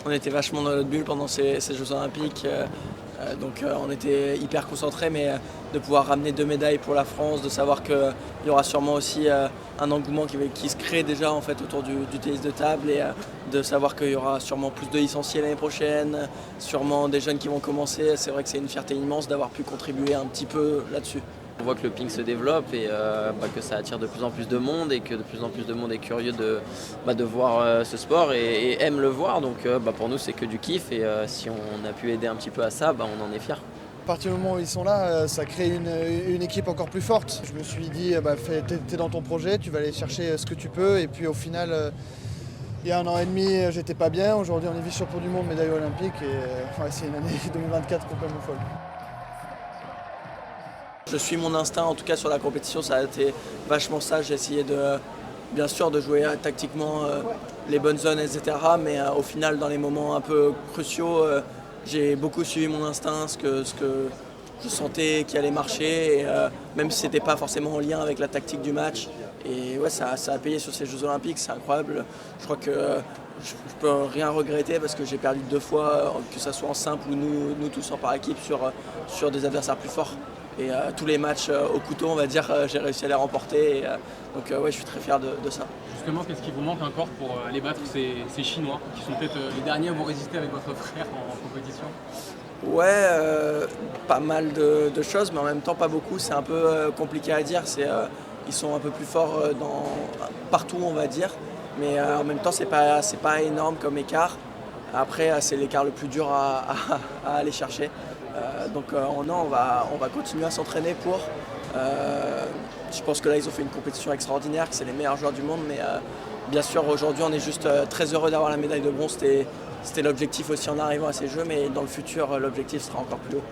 on était vachement dans notre bulle pendant ces Jeux Olympiques. Donc on était hyper concentrés, mais de pouvoir ramener 2 médailles pour la France, de savoir qu'il y aura sûrement aussi un engouement qui se crée déjà en fait, autour du tennis de table et de savoir qu'il y aura sûrement plus de licenciés l'année prochaine, sûrement des jeunes qui vont commencer. C'est vrai que c'est une fierté immense d'avoir pu contribuer un petit peu là-dessus. On voit que le ping se développe et que ça attire de plus en plus de monde et que de plus en plus de monde est curieux de voir ce sport et aime le voir. Donc pour nous c'est que du kiff et si on a pu aider un petit peu à ça, on en est fiers. À partir du moment où ils sont là, ça crée une équipe encore plus forte. Je me suis dit, t'es dans ton projet, tu vas aller chercher ce que tu peux. Et puis au final, il y a 1 an et demi, j'étais pas bien. Aujourd'hui, on est vice-champion du monde, médaille olympique. Et c'est une année 2024 complètement folle. Je suis mon instinct, en tout cas sur la compétition, ça a été vachement ça. J'ai essayé bien sûr de jouer tactiquement les bonnes zones, etc. Mais au final, dans les moments un peu cruciaux, j'ai beaucoup suivi mon instinct, ce que je sentais qui allait marcher, et, même si ce n'était pas forcément en lien avec la tactique du match. Et ouais, ça a payé sur ces Jeux Olympiques, c'est incroyable. Je crois que je ne peux rien regretter parce que j'ai perdu 2 fois, que ce soit en simple ou nous tous en par équipe, sur des adversaires plus forts. Et tous les matchs au couteau, on va dire, j'ai réussi à les remporter. Donc ouais, je suis très fier de ça. Justement, qu'est-ce qui vous manque encore pour aller battre ces Chinois, qui sont peut-être les derniers à vous résister avec votre frère en compétition? Ouais, pas mal de choses, mais en même temps pas beaucoup. C'est un peu compliqué à dire. Ils sont un peu plus forts partout, on va dire. Mais en même temps, c'est pas énorme comme écart. Après, c'est l'écart le plus dur à aller chercher. Donc on va continuer à s'entraîner pour. Je pense que là, ils ont fait une compétition extraordinaire, que c'est les meilleurs joueurs du monde. Mais bien sûr, aujourd'hui, on est juste très heureux d'avoir la médaille de bronze. C'était l'objectif aussi en arrivant à ces Jeux, mais dans le futur, l'objectif sera encore plus haut.